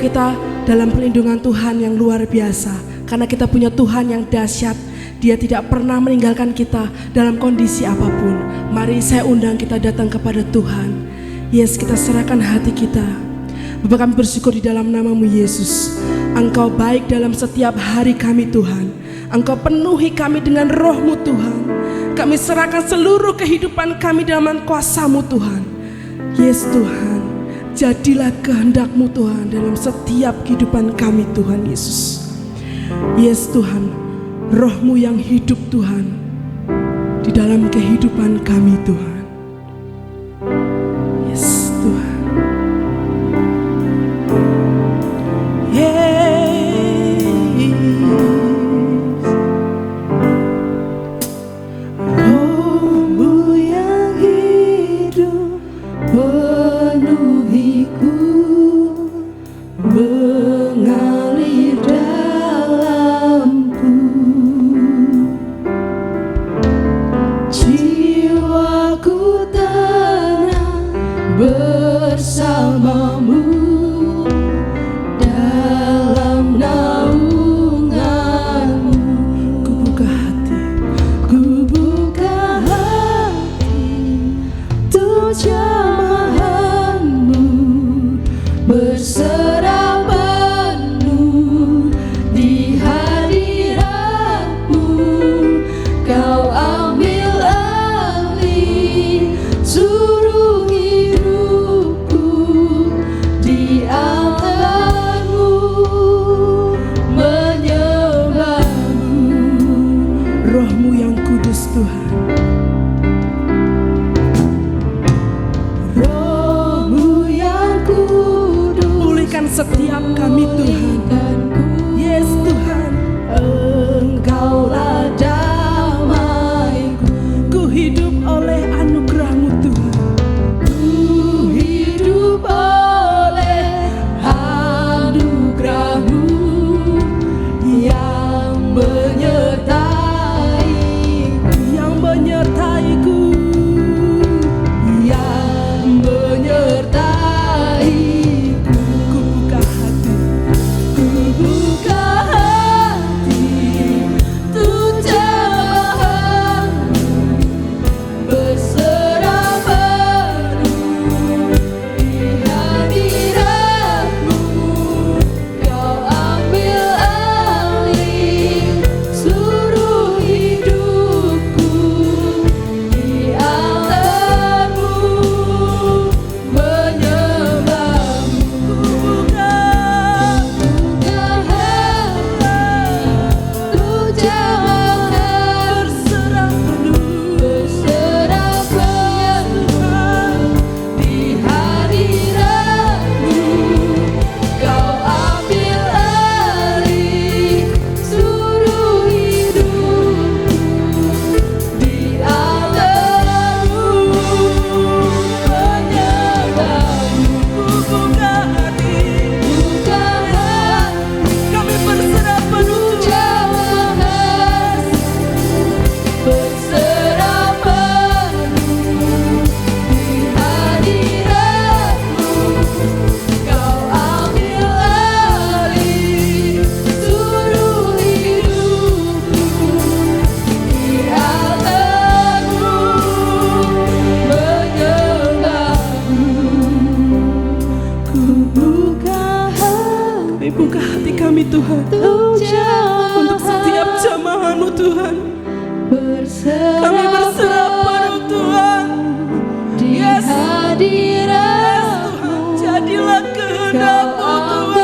kita dalam perlindungan Tuhan yang luar biasa. Karena kita punya Tuhan yang dahsyat. Dia tidak pernah meninggalkan kita dalam kondisi apapun. Mari saya undang kita datang kepada Tuhan. Yes, kita serahkan hati kita. Bapak, kami bersyukur di dalam nama-Mu Yesus. Engkau baik dalam setiap hari kami Tuhan. Engkau penuhi kami dengan roh-Mu Tuhan. Kami serahkan seluruh kehidupan kami dalam kuasa-Mu Tuhan. Yes Tuhan, jadilah kehendak-Mu Tuhan dalam setiap kehidupan kami Tuhan Yesus. Yes Tuhan, roh-Mu yang hidup Tuhan di dalam kehidupan kami Tuhan. Yes Tuhan. Setiap kami Tuhan, yes Tuhan, Engkaulah damaiku. Ku hidup oleh anugerah-Mu Tuhan. Ku hidup oleh anugerah-Mu yang menyertaiku, yang menyertaiku, yang menyertaiku. Buka hati kami Tuhan untuk setiap jamaah-Mu Tuhan. Kami berserah penuh Tuhan. Yes, Tuhan, jadilah kehendak-Mu Tuhan.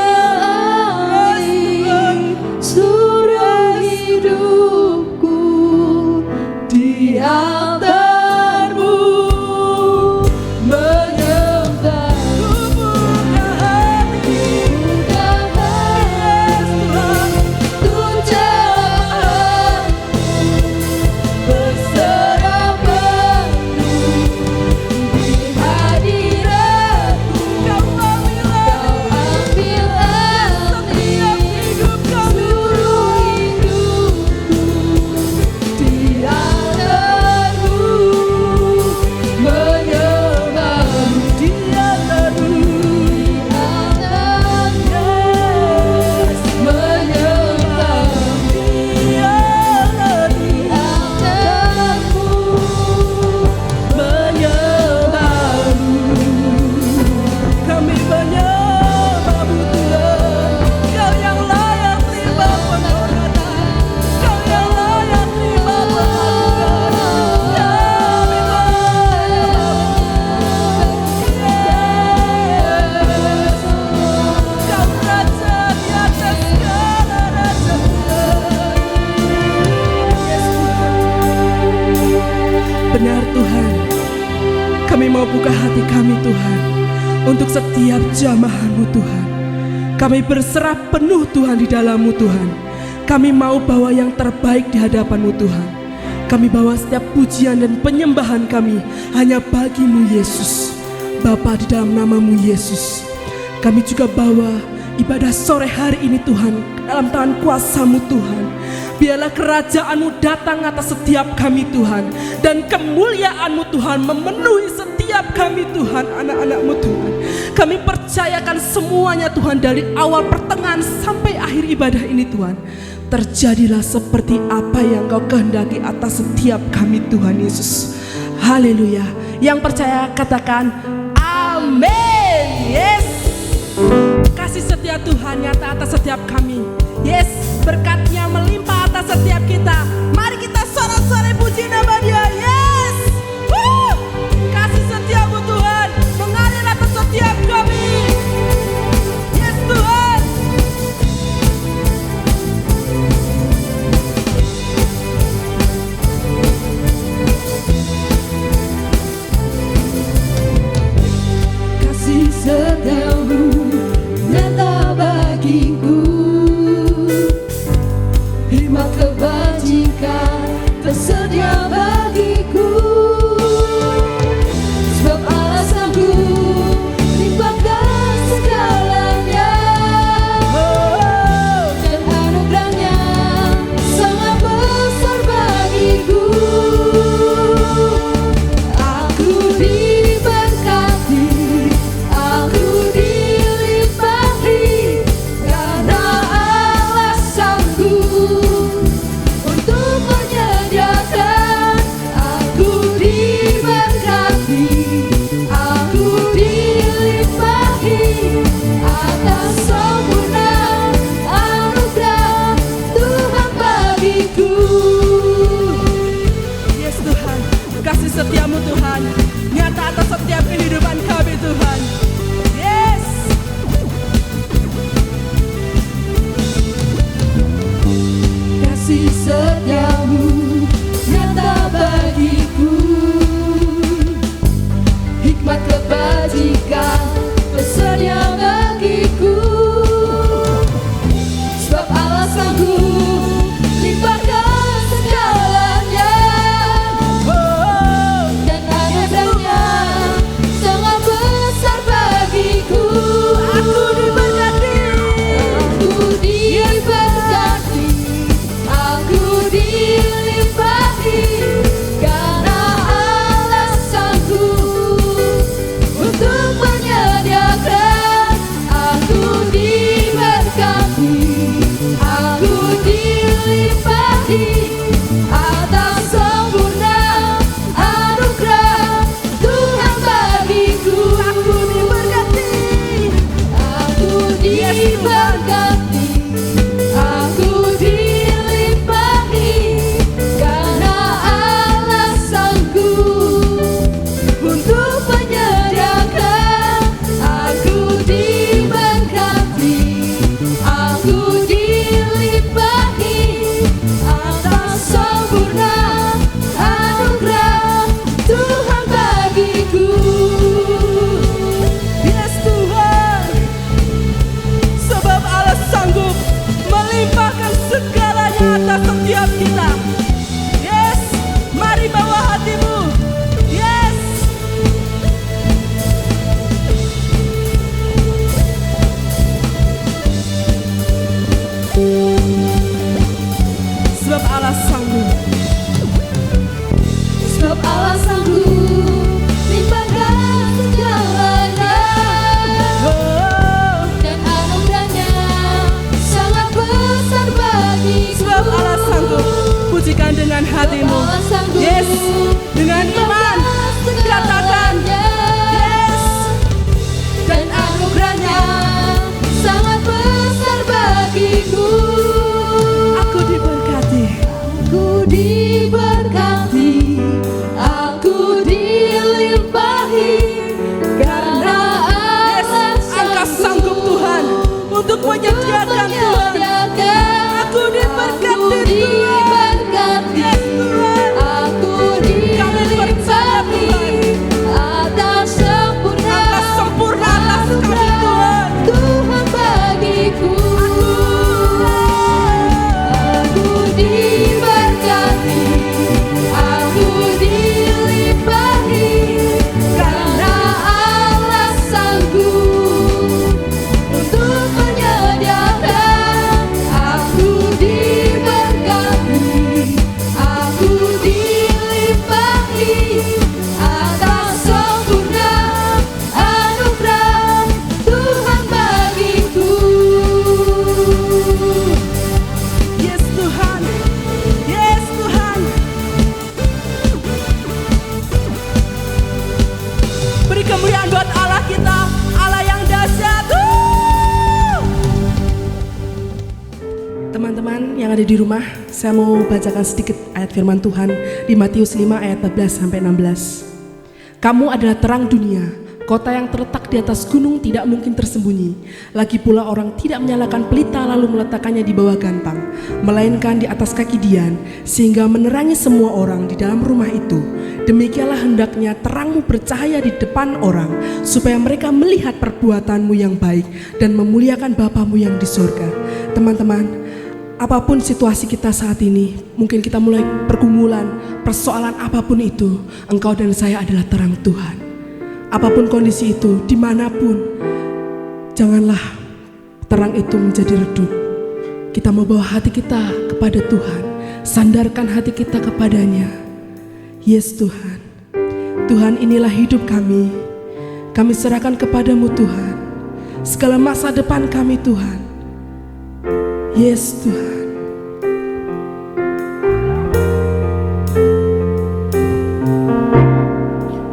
Surah hidupku di altar-Mu menyembah. Berserah penuh di hadirat. mau buka hati kami Tuhan untuk setiap jamahan-Mu Tuhan. Kami berserah penuh Tuhan di dalam-Mu Tuhan. Kami mau bawa yang terbaik di hadapan-Mu Tuhan. Kami bawa setiap pujian dan penyembahan kami hanya bagi-Mu Yesus. Bapa, di dalam nama-Mu Yesus, kami juga bawa ibadah sore hari ini Tuhan dalam tangan kuasa-Mu Tuhan. Biarlah kerajaan-Mu datang atas setiap kami Tuhan, dan kemuliaan-Mu Tuhan memenuhi setiap kami Tuhan, anak-anak-Mu Tuhan. Kami percayakan semuanya Tuhan, dari awal pertengahan sampai akhir ibadah ini Tuhan. Terjadilah seperti apa yang Kau kehendaki atas setiap kami Tuhan Yesus. Haleluya. Yang percaya katakan amin. Yes. Kasih setia Tuhan nyata atas setiap kami. Yes, berkat-Nya melimpah atas setiap kita. Mari kita sorak-sorai puji nama Dia. Yes. Woo. Kasih setia-Mu Tuhan mengalir atas setiap kami. Yes Tuhan. Kasih setia-Mu nyata bagiku, hikmat kebajikan tersedia bagiku. Sebab alasanku limpahkan segalanya, dan anugerahnya sangat besar bagiku. Aku diberkati, aku dilimpahi, karena alasanku untuk menyediakan. Aku diberkati, aku dilimpahi atas sempurna anugerah Tuhan bagiku. Yes Tuhan, kasih setia-Mu Tuhan nyata atas setiap kehidupan kami Tuhan. Yes. Kasih setia-Mu nyata bagiku, hikmat kebajikan tersedia bagiku. Sebab alasanku limpahkan segalanya, dan anugerahnya sangat besar bagiku. Aku diberkati, Aku diberkati, aku dilimpahi, karena alasanku untuk menyediakan. Aku diberkati, aku dilimpahi atas sempurna anugerah Tuhan bagiku. aku diberkati. Aku diberkati, aku dilimpahi, karena alasanku untuk menyediakan. Aku diberkati, aku dilimpahi atas sempurna anugerah Tuhan bagiku. Yes Tuhan, sebab Allah sanggup melimpahkan segalanya atas setiap kita. Yes, mari bawa hatimu. Yes. Sebab Allah sanggup. Sebab alasanku limpahkan segalanya, Oh, dan anugerahnya sangat besar bagiku. sebab Allah sanggup. Pujikan dengan hatimu. Allah sanggup Yes, dengan iman. Katakan yes. dan anugerahnya sangat besar bagiku. Aku diberkati. Aku diberkati, aku dilimpahi, karena Engkau sanggup Tuhan untuk menyediakan Tuhan. Aku diberkati Tuhan. Yes Tuhan. Aku ada di rumah, saya mau bacakan sedikit ayat firman Tuhan di Matius 5 ayat 14-16. Kamu adalah terang dunia, kota yang terletak di atas gunung tidak mungkin tersembunyi. Lagi pula orang tidak menyalakan pelita lalu meletakkannya di bawah gantang, melainkan di atas kaki dian, sehingga menerangi semua orang di dalam rumah itu. Demikianlah hendaknya terangmu bercahaya di depan orang, supaya mereka melihat perbuatanmu yang baik dan memuliakan Bapamu yang di sorga. Teman-teman, apapun situasi kita saat ini, mungkin kita mulai pergumulan, persoalan apapun itu, engkau dan saya adalah terang Tuhan. Apapun kondisi itu, dimanapun, janganlah terang itu menjadi redup. Kita mau bawa hati kita kepada Tuhan, sandarkan hati kita kepadanya. Yes Tuhan, Tuhan inilah hidup kami serahkan kepadamu Tuhan, segala masa depan kami Tuhan. Yes Tuhan.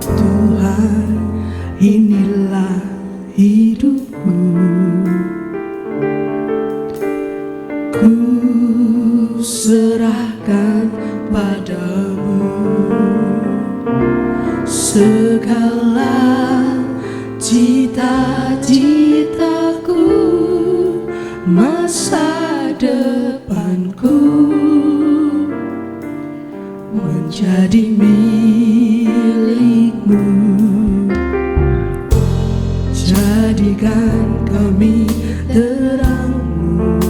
Tuhan, inilah hidupku, ku serahkan padamu segala cita-citaku, masa depanku menjadi milikmu. Jadikan kami terangmu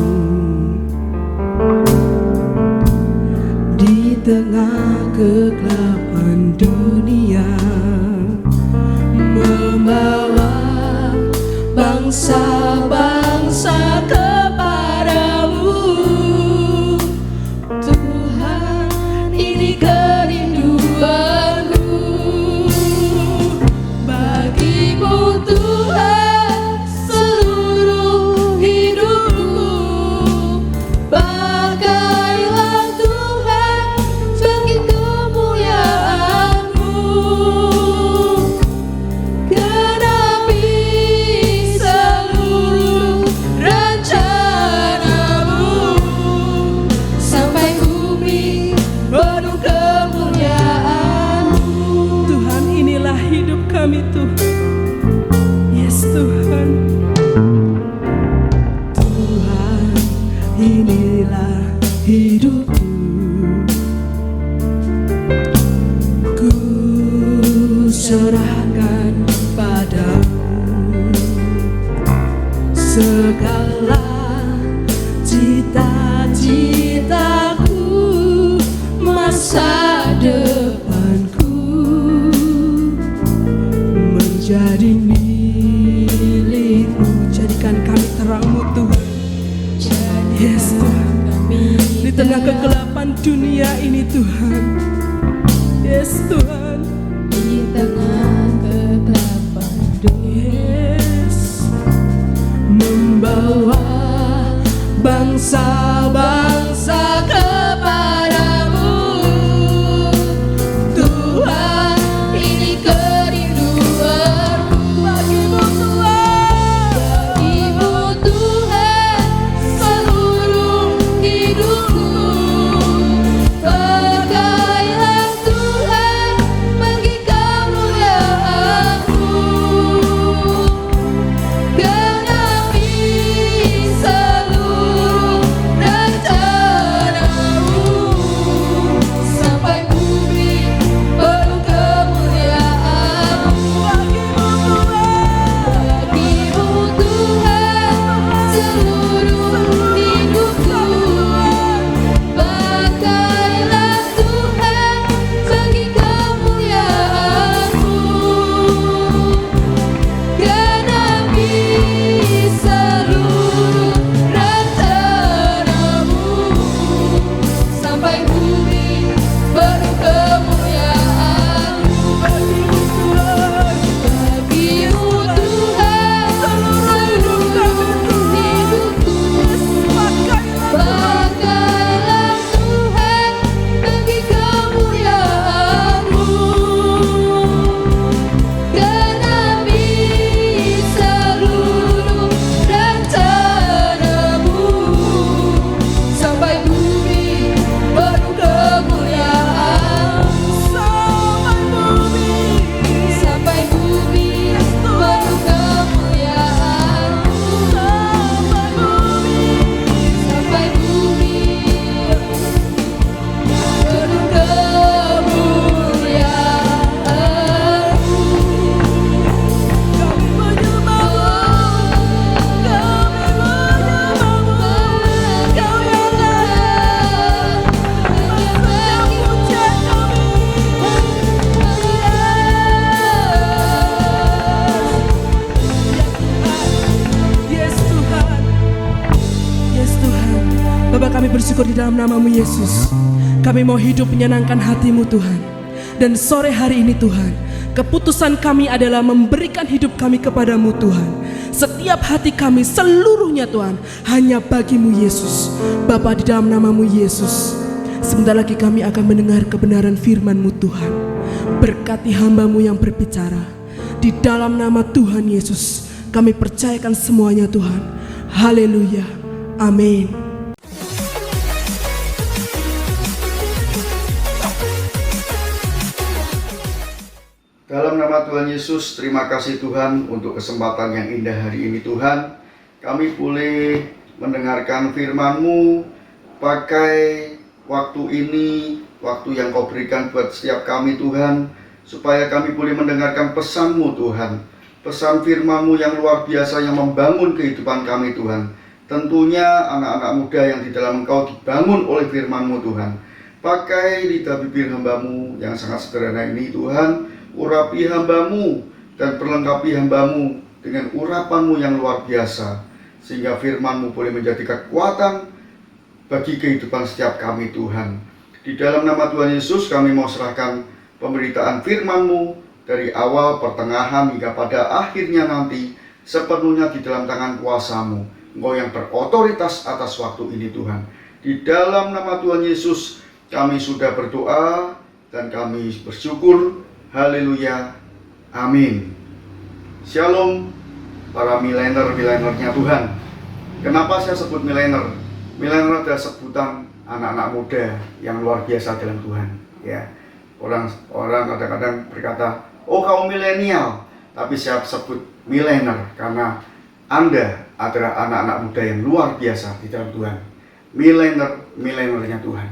di tengah kegelapan dunia, membawa bangsa-bangsa kepadamu. Tuhan, ini kerinduanku bagimu Tuhan, seluruh hidupku. Pakailah Tuhan bagi kemuliaan-Mu, genapi seluruh rencana-Mu, sampai bumi penuh kemuliaan-Mu. Tuhan, inilah hidup kami Tuhan. Yes Tuhan. Tuhan, inilah hidupku, ku serahkan padamu segala cita-citaku, masa depanku menjadi milikmu. Jadikan kami terang-Mu Tuhan. Yes Tuhan, di tengah kegelapan dunia ini Tuhan. Yes Tuhan, Di tengah kegelapan dunia, yes, membawa bangsa-bangsa kepadamu. Tuhan, ini kerinduanku bagimu Tuhan. bagimu Tuhan, seluruh hidupku. Pakailah Tuhan bagi kemuliaan-Mu, genapi seluruh rencana-Mu, bersyukur di dalam nama-Mu Yesus. Kami mau hidup menyenangkan hati-Mu Tuhan. Dan sore hari ini Tuhan, keputusan kami adalah memberikan hidup kami kepadamu Tuhan. Setiap hati kami seluruhnya Tuhan hanya bagi-Mu Yesus. Bapa, di dalam nama-Mu Yesus, sebentar lagi kami akan mendengar kebenaran firman-Mu Tuhan. Berkati hamba-Mu yang berbicara. Di dalam nama Tuhan Yesus kami percayakan semuanya Tuhan. Haleluya. Amin. Dalam nama Tuhan Yesus, terima kasih Tuhan untuk kesempatan yang indah hari ini Tuhan. Kami boleh mendengarkan firman-Mu, pakai waktu ini, waktu yang Kau berikan buat setiap kami Tuhan, supaya kami boleh mendengarkan pesan-Mu Tuhan. Pesan firman-Mu yang luar biasa yang membangun kehidupan kami Tuhan. Tentunya anak-anak muda yang di dalam Engkau dibangun oleh firman-Mu Tuhan. Pakai lidah bibir hamba-Mu yang sangat sederhana ini Tuhan. Urapi hamba-Mu dan perlengkapi hamba-Mu dengan urapan-Mu yang luar biasa, sehingga firman-Mu boleh menjadi kekuatan bagi kehidupan setiap kami Tuhan. Di dalam nama Tuhan Yesus kami mau serahkan pemberitaan firman-Mu dari awal, pertengahan hingga pada akhirnya nanti sepenuhnya di dalam tangan kuasa-Mu. Engkau yang berotoritas atas waktu ini Tuhan. Di dalam nama Tuhan Yesus kami sudah berdoa dan kami bersyukur. Haleluya. Amin. Shalom para milenial-milenialnya Tuhan. Kenapa saya sebut milenial? Milenial adalah sebutan anak-anak muda yang luar biasa dalam Tuhan. Ya, orang kadang-kadang berkata, oh kamu milenial, tapi saya sebut milenial karena Anda adalah anak-anak muda yang luar biasa di dalam Tuhan. Milenialnya Tuhan.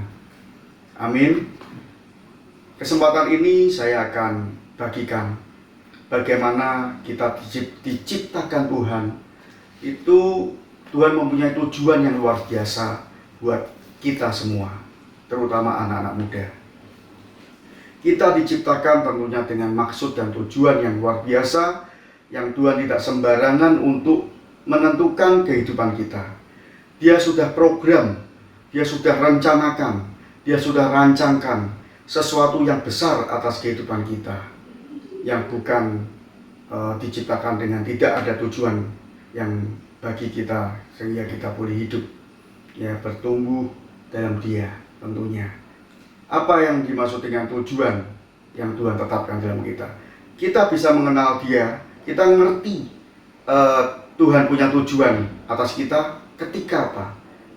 Amin. Kesempatan ini saya akan bagikan bagaimana kita diciptakan Tuhan. Itu Tuhan mempunyai tujuan yang luar biasa buat kita semua, terutama anak-anak muda. Kita diciptakan tentunya dengan maksud dan tujuan yang luar biasa, yang Tuhan tidak sembarangan untuk menentukan kehidupan kita. Dia sudah program, Dia sudah rencanakan, Dia sudah rancangkan sesuatu yang besar atas kehidupan kita, yang bukan diciptakan dengan tidak ada tujuan yang bagi kita, sehingga kita boleh hidup, ya, bertumbuh dalam Dia tentunya. Apa yang dimaksud dengan tujuan yang Tuhan tetapkan dalam kita? Kita bisa mengenal Dia, kita ngerti Tuhan punya tujuan atas kita ketika apa?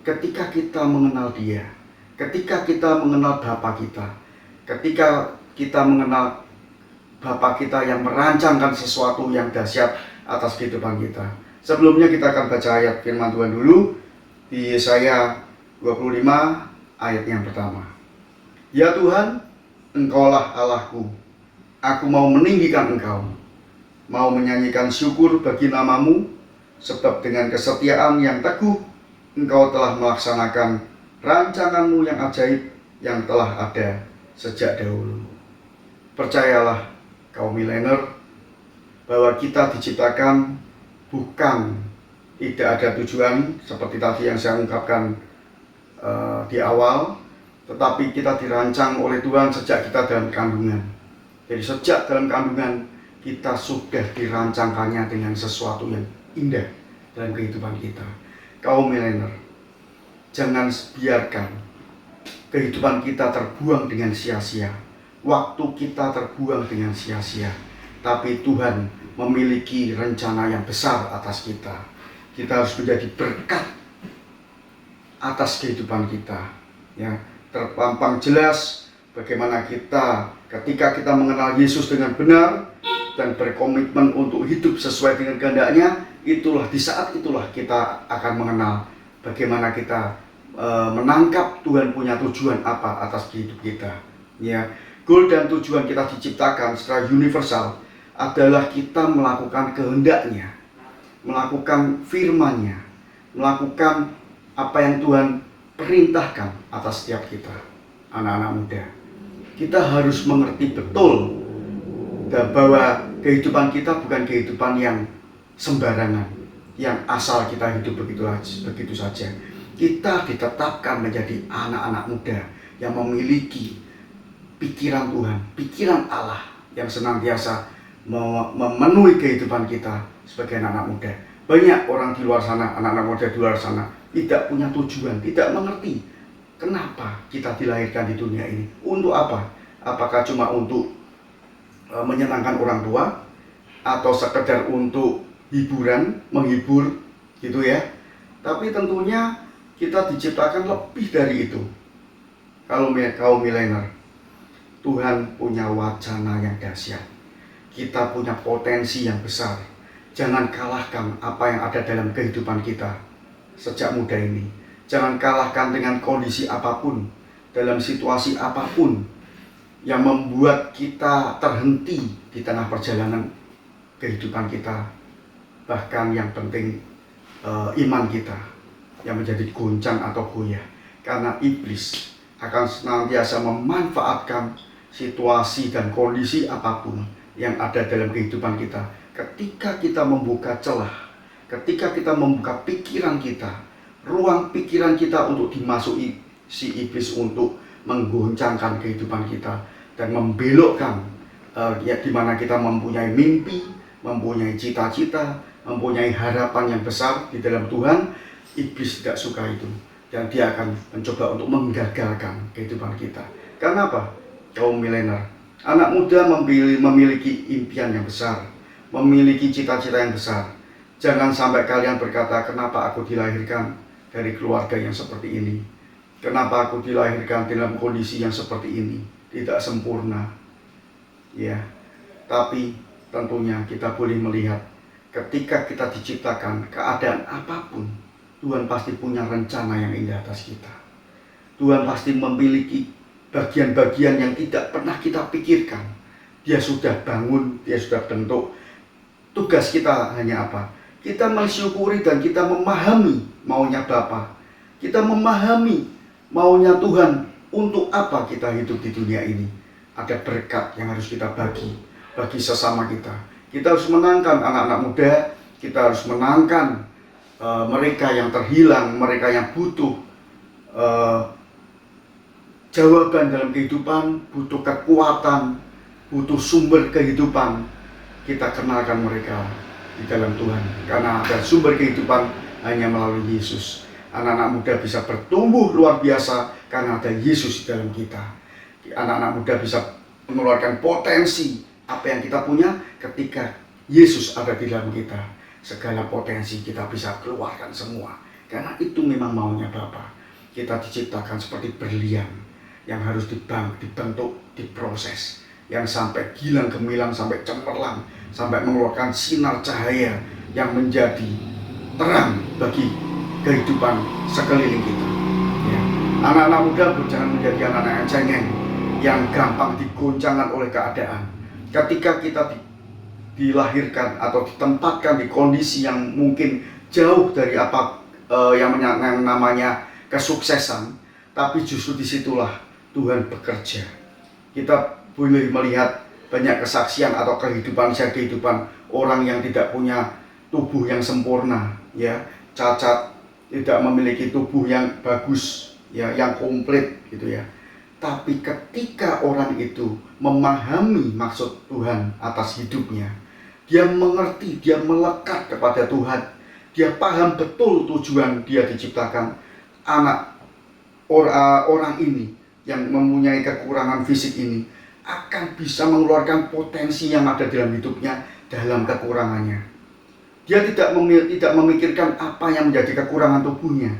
Ketika kita mengenal Dia, ketika kita mengenal Bapa kita, ketika kita mengenal Bapa kita yang merancangkan sesuatu yang dahsyat atas kehidupan kita. Sebelumnya kita akan baca ayat firman Tuhan dulu di Yesaya 25 ayat yang pertama. Ya Tuhan, Engkaulah Allahku, aku mau meninggikan Engkau, mau menyanyikan syukur bagi nama-Mu, sebab dengan kesetiaan yang teguh Engkau telah melaksanakan rancangan-Mu yang ajaib yang telah ada sejak dahulu. Percayalah kaum milenial bahwa kita diciptakan bukan tidak ada tujuan seperti tadi yang saya ungkapkan di awal, tetapi kita dirancang oleh Tuhan sejak kita dalam kandungan. Jadi sejak dalam kandungan kita sudah dirancangkannya dengan sesuatu yang indah dalam kehidupan kita. Kaum milenial, jangan biarkan kehidupan kita terbuang dengan sia-sia, waktu kita terbuang dengan sia-sia. Tapi Tuhan memiliki rencana yang besar atas kita. Kita harus menjadi berkat atas kehidupan kita. Ya, terpampang jelas bagaimana kita ketika kita mengenal Yesus dengan benar dan berkomitmen untuk hidup sesuai dengan kehendak-Nya, itulah di saat itulah kita akan mengenal bagaimana kita menangkap Tuhan punya tujuan apa atas hidup kita. Ya, goal dan tujuan kita diciptakan secara universal adalah kita melakukan kehendak-Nya, melakukan firman-Nya, melakukan apa yang Tuhan perintahkan atas setiap kita, anak-anak muda. Kita harus mengerti betul dan bahwa kehidupan kita bukan kehidupan yang sembarangan, yang asal kita hidup begitu saja. Kita ditetapkan menjadi anak-anak muda yang memiliki pikiran Tuhan, pikiran Allah yang senantiasa memenuhi kehidupan kita sebagai anak-anak muda. Banyak orang di luar sana, anak-anak muda di luar sana, tidak punya tujuan, tidak mengerti kenapa kita dilahirkan di dunia ini. Untuk apa? Apakah cuma untuk menyenangkan orang tua, atau sekedar untuk hiburan, menghibur gitu ya. Tapi tentunya kita diciptakan lebih dari itu. Kalau kaum milenial, Tuhan punya wacana yang dahsyat. Kita punya potensi yang besar. Jangan kalahkan apa yang ada dalam kehidupan kita sejak muda ini. Jangan kalahkan dengan kondisi apapun, dalam situasi apapun yang membuat kita terhenti di tengah perjalanan kehidupan kita. Bahkan yang penting iman kita yang menjadi goncang atau goyah. Karena iblis akan senantiasa memanfaatkan situasi dan kondisi apapun yang ada dalam kehidupan kita. Ketika kita membuka celah, ketika kita membuka pikiran kita, ruang pikiran kita untuk dimasuki si iblis untuk menggoncangkan kehidupan kita dan membelokkan ya, di mana kita mempunyai mimpi, mempunyai cita-cita, mempunyai harapan yang besar di dalam Tuhan. Iblis tidak suka itu, dan dia akan mencoba untuk menggagalkan kehidupan kita. Karena apa? Kaum milenial, anak muda memiliki impian yang besar, memiliki cita-cita yang besar. Jangan sampai kalian berkata, kenapa aku dilahirkan dari keluarga yang seperti ini? Kenapa aku dilahirkan dalam kondisi yang seperti ini? Tidak sempurna. Ya, tapi tentunya kita boleh melihat ketika kita diciptakan keadaan apapun, Tuhan pasti punya rencana yang indah atas kita. Tuhan pasti memiliki bagian-bagian yang tidak pernah kita pikirkan. Dia sudah bangun, dia sudah bentuk. Tugas kita hanya apa? Kita mensyukuri dan kita memahami maunya Bapa. Kita memahami maunya Tuhan untuk apa kita hidup di dunia ini. Ada berkat yang harus kita bagi sesama kita. Kita harus menangkan anak-anak muda, kita harus menangkan mereka yang terhilang, mereka yang butuh jawaban dalam kehidupan, butuh kekuatan, butuh sumber kehidupan. Kita kenalkan mereka di dalam Tuhan, karena ada sumber kehidupan hanya melalui Yesus. Anak-anak muda bisa bertumbuh luar biasa karena ada Yesus di dalam kita. Anak-anak muda bisa mengeluarkan potensi apa yang kita punya ketika Yesus ada di dalam kita. Segala potensi kita bisa keluarkan semua, karena itu memang maunya Bapa. Kita diciptakan seperti berlian yang harus dibentuk, diproses, yang sampai gilang gemilang, sampai cemerlang, sampai mengeluarkan sinar cahaya yang menjadi terang bagi kehidupan sekeliling kita. Ya. Anak-anak muda jangan menjadi anak-anak yang cengeng, yang gampang digoncangkan oleh keadaan. Ketika kita dilahirkan atau ditempatkan di kondisi yang mungkin jauh dari apa yang namanya kesuksesan, tapi justru disitulah Tuhan bekerja. Kita boleh melihat banyak kesaksian atau kehidupan orang yang tidak punya tubuh yang sempurna, ya, cacat, tidak memiliki tubuh yang bagus, ya, yang komplit gitu ya. Tapi ketika orang itu memahami maksud Tuhan atas hidupnya, dia mengerti, dia melekat kepada Tuhan, dia paham betul tujuan dia diciptakan. Orang ini yang mempunyai kekurangan fisik ini akan bisa mengeluarkan potensi yang ada dalam hidupnya dalam kekurangannya. Dia tidak memikirkan apa yang menjadi kekurangan tubuhnya,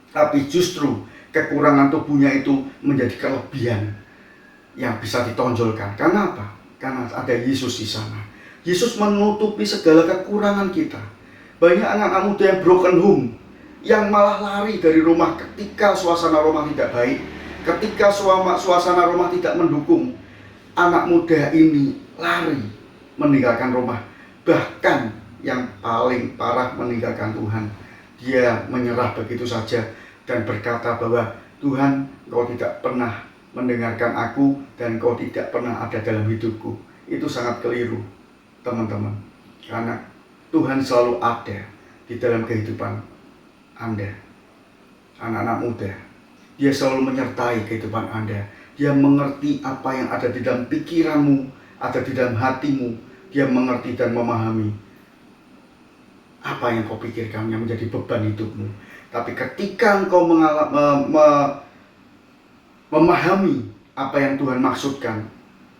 tapi justru kekurangan tubuhnya itu menjadi kelebihan yang bisa ditonjolkan. Karena apa? Karena ada Yesus di sana. Yesus menutupi segala kekurangan kita. Banyak anak-anak muda yang broken home, yang malah lari dari rumah ketika suasana rumah tidak baik, ketika suasana rumah tidak mendukung. Anak muda ini lari meninggalkan rumah. Bahkan yang paling parah meninggalkan Tuhan. Dia menyerah begitu saja dan berkata bahwa Tuhan, Engkau tidak pernah mendengarkan aku dan Engkau tidak pernah ada dalam hidupku. Itu sangat keliru, teman-teman, karena Tuhan selalu ada di dalam kehidupan Anda. anak-anak muda. Dia selalu menyertai kehidupan Anda. Dia mengerti apa yang ada di dalam pikiranmu, ada di dalam hatimu. Dia mengerti dan memahami apa yang kau pikirkan yang menjadi beban hidupmu. Tapi ketika engkau memahami apa yang Tuhan maksudkan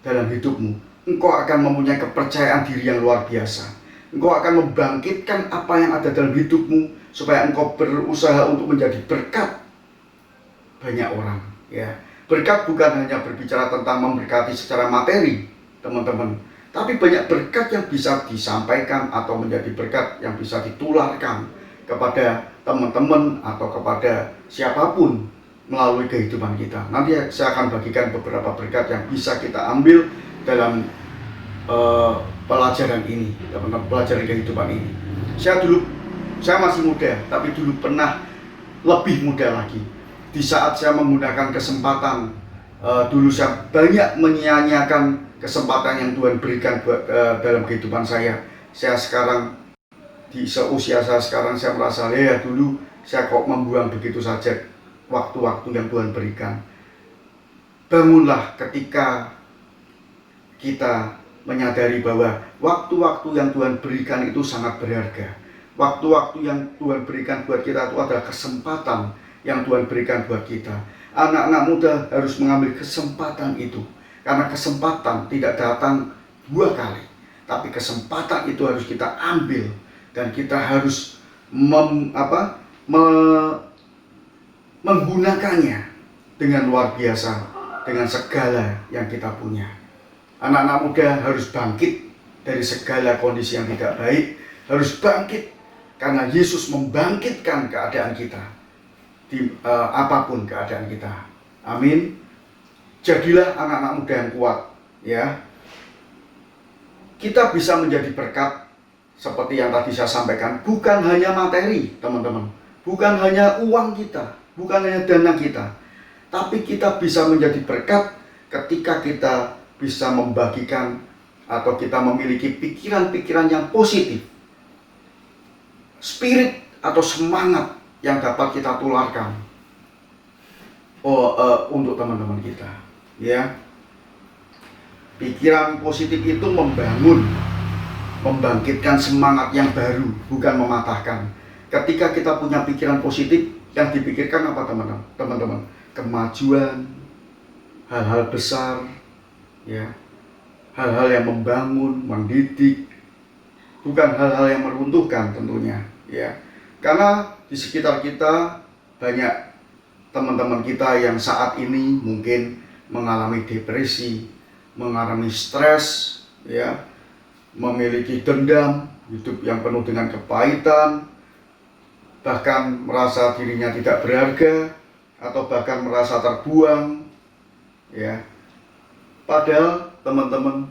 dalam hidupmu, engkau akan mempunyai kepercayaan diri yang luar biasa. Engkau akan membangkitkan apa yang ada dalam hidupmu supaya engkau berusaha untuk menjadi berkat banyak orang. Ya, berkat bukan hanya berbicara tentang memberkati secara materi, teman-teman, tapi banyak berkat yang bisa disampaikan atau menjadi berkat yang bisa ditularkan kepada teman-teman atau kepada siapapun melalui kehidupan kita. Nanti saya akan bagikan beberapa berkat yang bisa kita ambil dalam pelajaran ini, teman-teman, pelajaran kehidupan ini. Saya masih muda, tapi dulu pernah lebih muda lagi. Di saat saya menggunakan kesempatan, dulu saya banyak menyia-nyiakan kesempatan yang Tuhan berikan buat dalam kehidupan saya. Saya sekarang di seusia saya sekarang, saya merasa ya dulu saya kok membuang begitu saja waktu-waktu yang Tuhan berikan. Bangunlah ketika kita menyadari bahwa waktu-waktu yang Tuhan berikan itu sangat berharga. Waktu-waktu yang Tuhan berikan buat kita itu adalah kesempatan yang Tuhan berikan buat kita. Anak-anak muda harus mengambil kesempatan itu. Karena kesempatan tidak datang 2 kali, tapi kesempatan itu harus kita ambil dan kita harus menggunakannya dengan luar biasa, dengan segala yang kita punya. Anak-anak muda harus bangkit dari segala kondisi yang tidak baik, harus bangkit karena Yesus membangkitkan keadaan kita di apapun keadaan kita. Amin. Jadilah anak-anak muda yang kuat, ya. Kita bisa menjadi berkat seperti yang tadi saya sampaikan, bukan hanya materi, teman-teman. Bukan hanya uang kita, bukan hanya dana kita. Tapi kita bisa menjadi berkat ketika kita bisa membagikan atau kita memiliki pikiran-pikiran yang positif. Spirit atau semangat yang dapat kita tularkan untuk teman-teman kita. Ya, pikiran positif itu membangun, membangkitkan semangat yang baru, bukan mematahkan. Ketika kita punya pikiran positif, yang dipikirkan apa teman-teman? Kemajuan, hal-hal besar, ya, hal-hal yang membangun, mendidik, bukan hal-hal yang meruntuhkan tentunya, ya. Karena di sekitar kita banyak teman-teman kita yang saat ini mungkin mengalami depresi, mengalami stres, ya, memiliki dendam, hidup yang penuh dengan kepahitan, bahkan merasa dirinya tidak berharga, atau bahkan merasa terbuang, ya. Padahal teman-teman,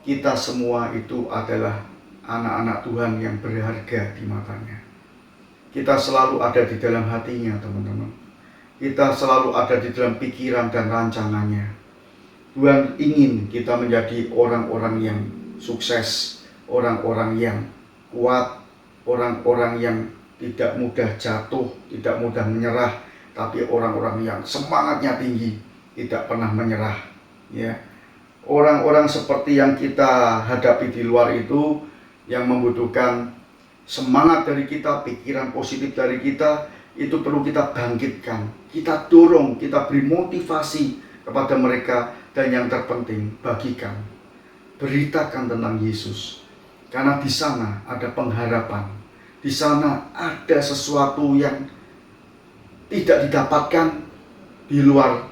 kita semua itu adalah anak-anak Tuhan yang berharga di matanya. Kita selalu ada di dalam hatinya, teman-teman. Kita selalu ada di dalam pikiran dan rancangannya. Tuhan ingin kita menjadi orang-orang yang sukses, orang-orang yang kuat, orang-orang yang tidak mudah jatuh, tidak mudah menyerah, tapi orang-orang yang semangatnya tinggi, tidak pernah menyerah. Ya, orang-orang seperti yang kita hadapi di luar itu, yang membutuhkan semangat dari kita, pikiran positif dari kita, itu perlu kita bangkitkan, kita dorong, kita beri motivasi kepada mereka, dan yang terpenting, bagikan, beritakan tentang Yesus, karena di sana ada pengharapan, di sana ada sesuatu yang tidak didapatkan di luar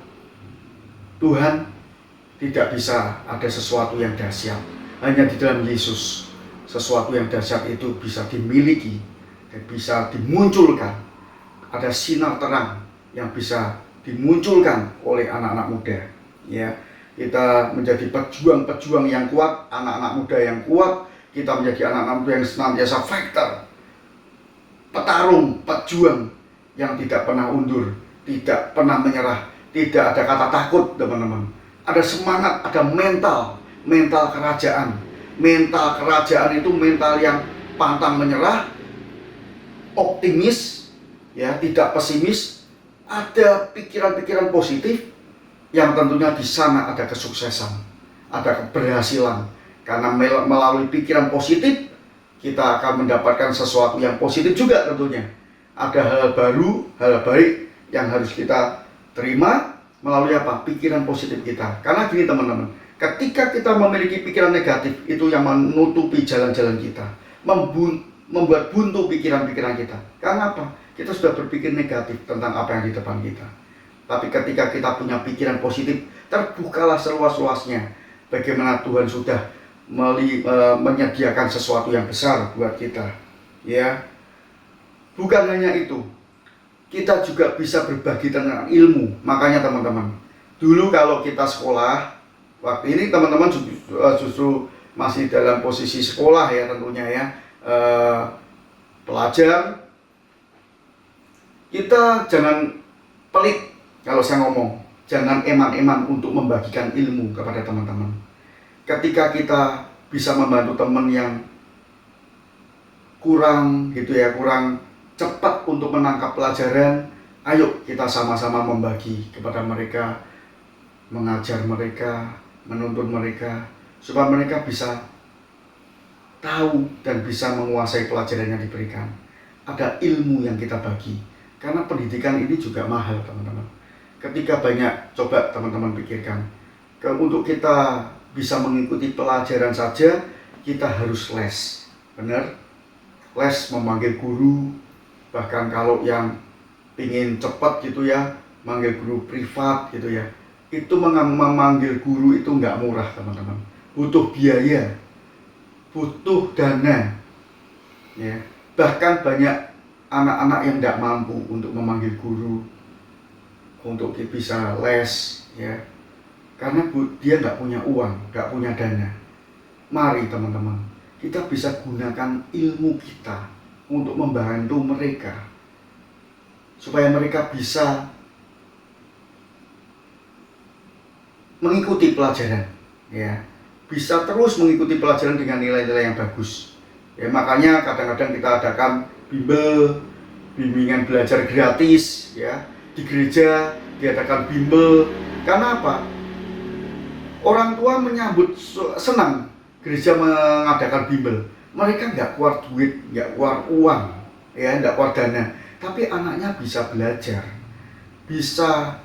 Tuhan. Tidak bisa ada sesuatu yang dahsyat, hanya di dalam Yesus sesuatu yang dahsyat itu bisa dimiliki dan bisa dimunculkan. Ada sinar terang yang bisa dimunculkan oleh anak-anak muda. Ya, kita menjadi pejuang-pejuang yang kuat, anak-anak muda yang kuat. Kita menjadi anak-anak muda yang senantiasa fighter, petarung, pejuang yang tidak pernah undur, tidak pernah menyerah, tidak ada kata takut, teman-teman. Ada semangat, ada mental kerajaan. Mental kerajaan itu mental yang pantang menyerah, optimis, ya, tidak pesimis, ada pikiran-pikiran positif yang tentunya di sana ada kesuksesan, ada keberhasilan. Karena melalui pikiran positif kita akan mendapatkan sesuatu yang positif juga tentunya. Ada hal baru, hal baik yang harus kita terima melalui apa? Pikiran positif kita. Karena gini teman-teman, ketika kita memiliki pikiran negatif, itu yang menutupi jalan-jalan kita, membuat buntu pikiran-pikiran kita. Karena apa? Kita sudah berpikir negatif tentang apa yang di depan kita. Tapi ketika kita punya pikiran positif, terbukalah seluas-luasnya bagaimana Tuhan sudah menyediakan sesuatu yang besar buat kita. Ya, bukan hanya itu, kita juga bisa berbagi tentang ilmu. Makanya teman-teman, dulu kalau kita sekolah, waktu ini teman-teman justru masih dalam posisi sekolah ya tentunya ya, pelajar, kita jangan pelit. Kalau saya ngomong, jangan eman-eman untuk membagikan ilmu kepada teman-teman. Ketika kita bisa membantu teman yang kurang gitu ya, kurang cepat untuk menangkap pelajaran, ayo kita sama-sama membagi kepada mereka, mengajar mereka, menuntun mereka, supaya mereka bisa tahu dan bisa menguasai pelajaran yang diberikan. Ada ilmu yang kita bagi, karena pendidikan ini juga mahal teman-teman. Ketika banyak, coba teman-teman pikirkan, untuk kita bisa mengikuti pelajaran saja, kita harus les, benar? Les memanggil guru, bahkan kalau yang ingin cepat gitu ya, manggil guru privat gitu ya, itu memanggil guru itu nggak murah teman-teman, butuh biaya, butuh dana, ya. Bahkan banyak anak-anak yang nggak mampu untuk memanggil guru, untuk bisa les, ya, karena dia nggak punya uang, nggak punya dana. Mari teman-teman, kita bisa gunakan ilmu kita untuk membantu mereka, supaya mereka bisa mengikuti pelajaran, ya, bisa terus mengikuti pelajaran dengan nilai-nilai yang bagus. Ya, makanya kadang-kadang kita adakan bimbel, bimbingan belajar gratis, ya. Di gereja diadakan bimbel. Karena apa? Orang tua menyambut senang gereja mengadakan bimbel. Mereka nggak keluar duit, nggak keluar uang, ya, nggak keluar dana. Tapi anaknya bisa belajar, bisa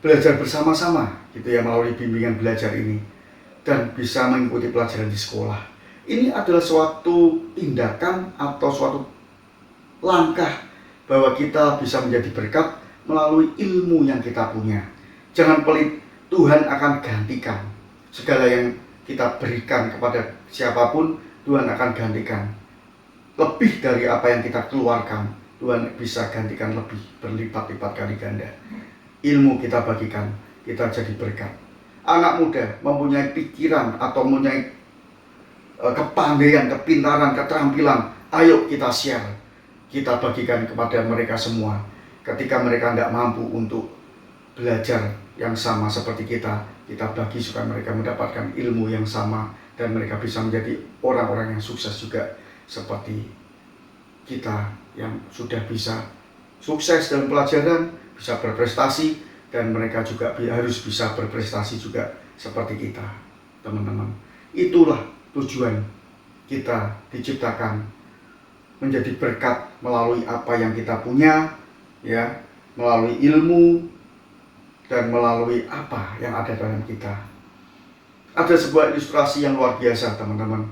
belajar bersama-sama, gitu ya, melalui bimbingan belajar ini, dan bisa mengikuti pelajaran di sekolah. Ini adalah suatu tindakan atau suatu langkah bahwa kita bisa menjadi berkat melalui ilmu yang kita punya. Jangan pelit, Tuhan akan gantikan segala yang kita berikan kepada siapapun. Tuhan akan gantikan lebih dari apa yang kita keluarkan. Tuhan bisa gantikan lebih, berlipat-lipat kali ganda. Ilmu kita bagikan, kita jadi berkat. Anak muda mempunyai pikiran atau mempunyai kepandaian, kepintaran, keterampilan, ayo kita share, kita bagikan kepada mereka semua. Ketika mereka tidak mampu untuk belajar yang sama seperti kita bagi supaya mereka mendapatkan ilmu yang sama, dan mereka bisa menjadi orang-orang yang sukses juga seperti kita yang sudah bisa sukses dalam pelajaran, bisa berprestasi, dan mereka juga harus bisa berprestasi juga seperti kita, teman-teman. Itulah tujuan kita diciptakan, menjadi berkat melalui apa yang kita punya, ya, melalui ilmu dan melalui apa yang ada dalam kita. Ada sebuah ilustrasi yang luar biasa teman-teman.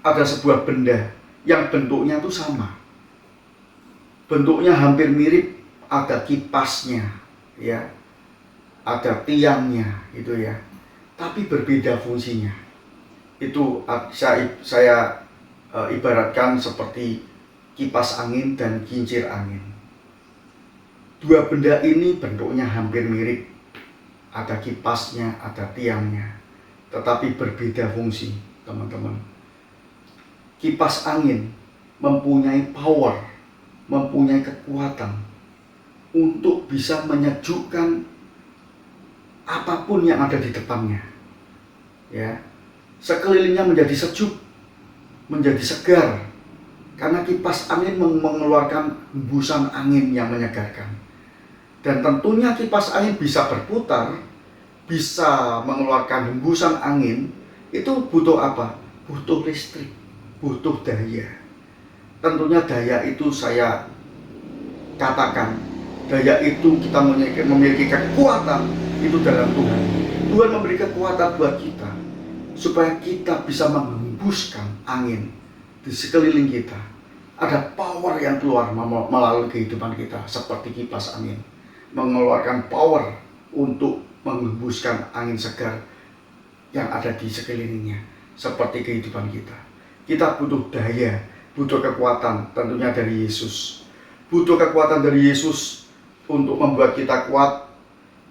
Ada sebuah benda yang bentuknya itu sama, bentuknya hampir mirip, ada kipasnya, ya, ada tiangnya, gitu ya, tapi berbeda fungsinya. Itu saya ibaratkan seperti kipas angin dan kincir angin. Dua benda ini bentuknya hampir mirip, ada kipasnya, ada tiangnya, tetapi berbeda fungsi, teman-teman. Kipas angin mempunyai power, mempunyai kekuatan untuk bisa menyejukkan apapun yang ada di depannya, ya, sekelilingnya menjadi sejuk, menjadi segar, Karena kipas angin mengeluarkan hembusan angin yang menyegarkan. Dan tentunya kipas angin bisa berputar, bisa mengeluarkan hembusan angin, itu butuh apa? Butuh listrik, butuh daya. Tentunya daya itu saya katakan, daya itu kita memiliki kekuatan itu dalam Tuhan. Tuhan memberi kekuatan buat kita supaya kita bisa menghembuskan angin di sekeliling kita. Ada power yang keluar melalui kehidupan kita seperti kipas angin, mengeluarkan power untuk menghembuskan angin segar yang ada di sekelilingnya seperti kehidupan kita. Kita butuh daya, butuh kekuatan tentunya dari Yesus. Butuh kekuatan dari Yesus untuk membuat kita kuat,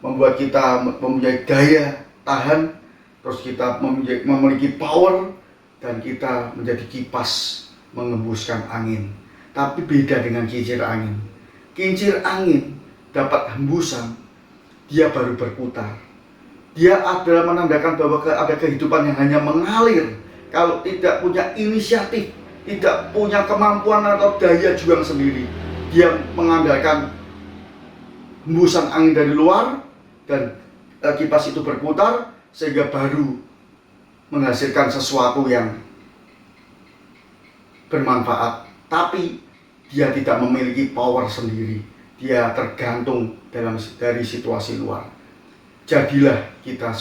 membuat kita mempunyai daya tahan, terus kita memiliki power, dan kita menjadi kipas mengembuskan angin. Tapi beda dengan kincir angin. Kincir angin dapat hembusan, dia baru berputar. Dia adalah menandakan bahwa ada kehidupan yang hanya mengalir. Kalau tidak punya inisiatif, tidak punya kemampuan atau daya juang sendiri, dia mengandalkan hembusan angin dari luar dan kipas itu berputar sehingga baru menghasilkan sesuatu yang bermanfaat, tapi dia tidak memiliki power sendiri. Dia tergantung dari situasi luar. Jadilah kita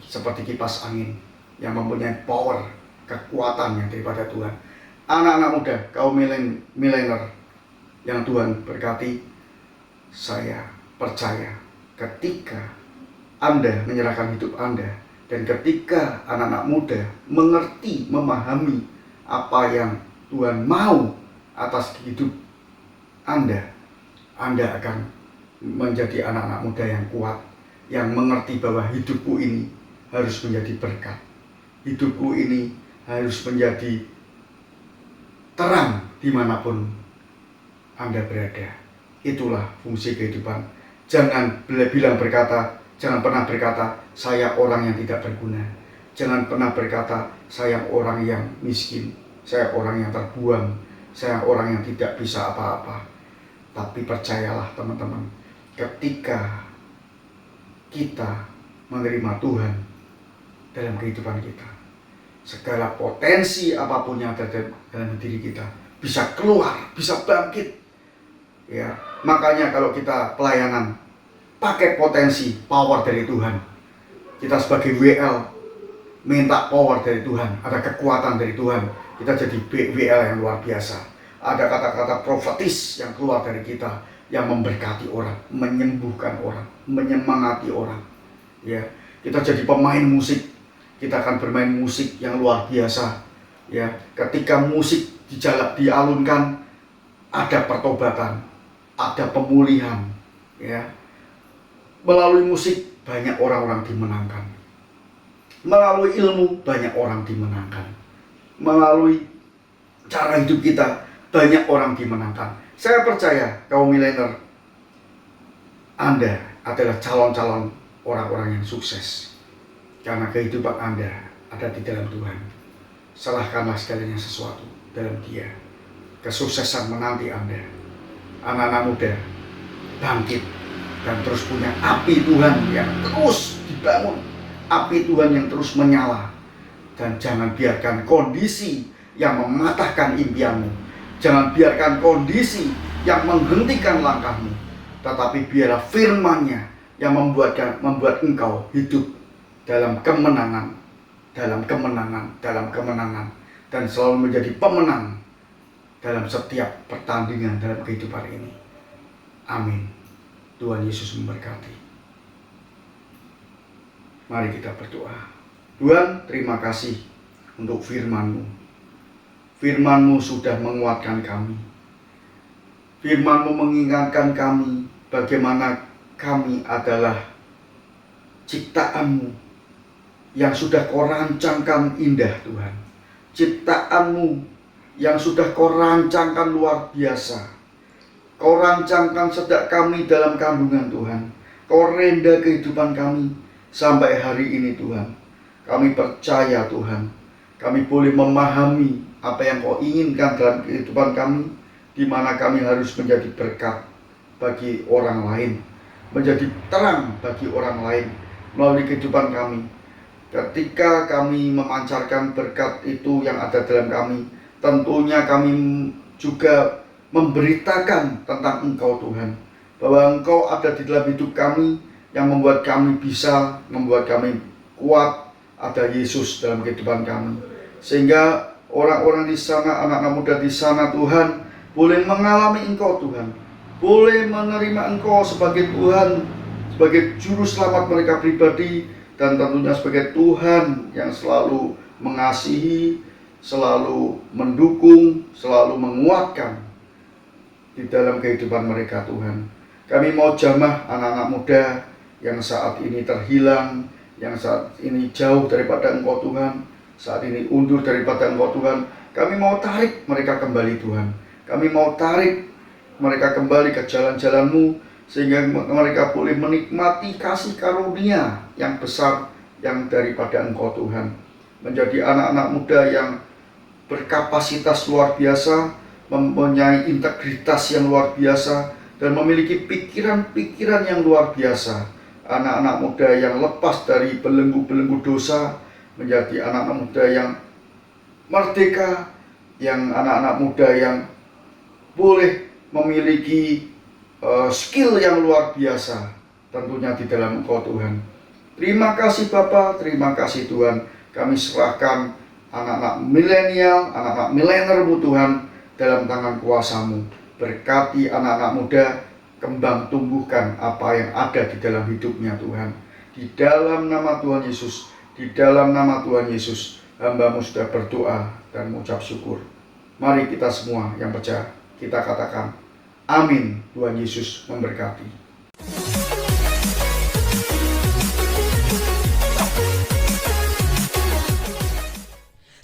seperti kipas angin yang mempunyai power, kekuatan yang daripada Tuhan. Anak-anak muda, kaum milenial yang Tuhan berkati, saya percaya ketika Anda menyerahkan hidup Anda, dan ketika anak-anak muda mengerti, memahami apa yang Tuhan mau atas hidup Anda akan menjadi anak-anak muda yang kuat, yang mengerti bahwa hidupku ini harus menjadi berkat. Hidupku ini harus menjadi terang dimanapun Anda berada. Itulah fungsi kehidupan. Jangan pernah berkata, saya orang yang tidak berguna. Jangan pernah berkata, saya orang yang miskin, saya orang yang terbuang, saya orang yang tidak bisa apa-apa. Tapi percayalah teman-teman, ketika kita menerima Tuhan dalam kehidupan kita, segala potensi apapun yang ada dalam diri kita bisa keluar, bisa bangkit. Ya, makanya kalau kita pelayanan pakai potensi power dari Tuhan. Kita sebagai WL minta power dari Tuhan, ada kekuatan dari Tuhan. Kita jadi WL yang luar biasa. Ada kata-kata profetis yang keluar dari kita yang memberkati orang, menyembuhkan orang, menyemangati orang. Ya, kita jadi pemain musik. Kita akan bermain musik yang luar biasa. Ya, ketika musik dialunkan, ada pertobatan, ada pemulihan. Ya, melalui musik banyak orang-orang dimenangkan. Melalui ilmu banyak orang dimenangkan. Melalui cara hidup kita banyak orang dimenangkan. Saya percaya kaum milenial, Anda adalah calon-calon orang-orang yang sukses karena kehidupan Anda ada di dalam Tuhan. Serahkanlah segalanya sesuatu dalam Dia. Kesuksesan menanti Anda. Anak-anak muda, bangkit dan terus punya api Tuhan yang terus dibangun, api Tuhan yang terus menyala. Dan jangan biarkan kondisi yang mematahkan impianmu, jangan biarkan kondisi yang menghentikan langkahmu, tetapi biarlah firman-Nya yang membuat engkau hidup dalam kemenangan, dan selalu menjadi pemenang dalam setiap pertandingan dalam kehidupan ini. Amin. Tuhan Yesus memberkati. Mari kita berdoa. Tuhan, terima kasih untuk firman-Mu. Firman-Mu sudah menguatkan kami. Firman-Mu mengingatkan kami bagaimana kami adalah ciptaan-Mu yang sudah Kau rancangkan indah, Tuhan. Ciptaan-Mu yang sudah Kau rancangkan luar biasa. Kau rancangkan sejak kami dalam kandungan, Tuhan. Kau renda kehidupan kami sampai hari ini, Tuhan. Kami percaya, Tuhan, kami boleh memahami apa yang Kau inginkan dalam kehidupan kami, di mana kami harus menjadi berkat bagi orang lain, menjadi terang bagi orang lain melalui kehidupan kami. Ketika kami memancarkan berkat itu yang ada dalam kami, tentunya kami juga memberitakan tentang Engkau Tuhan, bahwa Engkau ada di dalam hidup kami yang membuat kami bisa, membuat kami kuat. Ada Yesus dalam kehidupan kami, sehingga orang-orang di sana, anak-anak muda di sana Tuhan, boleh mengalami Engkau Tuhan, boleh menerima Engkau sebagai Tuhan, sebagai juru selamat mereka pribadi, dan tentunya sebagai Tuhan yang selalu mengasihi, selalu mendukung, selalu menguatkan di dalam kehidupan mereka Tuhan. Kami mau jamah anak-anak muda yang saat ini terhilang, yang saat ini jauh daripada Engkau Tuhan, saat ini undur daripada Engkau Tuhan. Kami mau tarik mereka kembali Tuhan. Kami mau tarik mereka kembali ke jalan-jalan-Mu, sehingga mereka boleh menikmati kasih karunia yang besar yang daripada Engkau Tuhan. Menjadi anak-anak muda yang berkapasitas luar biasa, mempunyai integritas yang luar biasa, dan memiliki pikiran-pikiran yang luar biasa. Anak-anak muda yang lepas dari belenggu-belenggu dosa, menjadi anak-anak muda yang merdeka, yang anak-anak muda yang boleh memiliki skill yang luar biasa, tentunya di dalam Engkau Tuhan. Terima kasih Bapa, terima kasih Tuhan. Kami serahkan anak-anak milenial, anak-anak milener-Mu Tuhan dalam tangan kuasa-Mu. Berkati anak-anak muda, kembang tumbuhkan apa yang ada di dalam hidupnya Tuhan. Di dalam nama Tuhan Yesus, di dalam nama Tuhan Yesus, hamba-Mu sudah berdoa dan mengucap syukur. Mari kita semua yang percaya, kita katakan amin. Tuhan Yesus memberkati.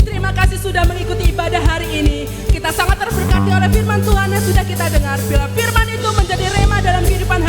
Terima kasih sudah mengikuti ibadah hari ini. Kita sangat terberkati oleh firman Tuhan yang sudah kita dengar. Bila firman itu menjadi rema dalam kehidupan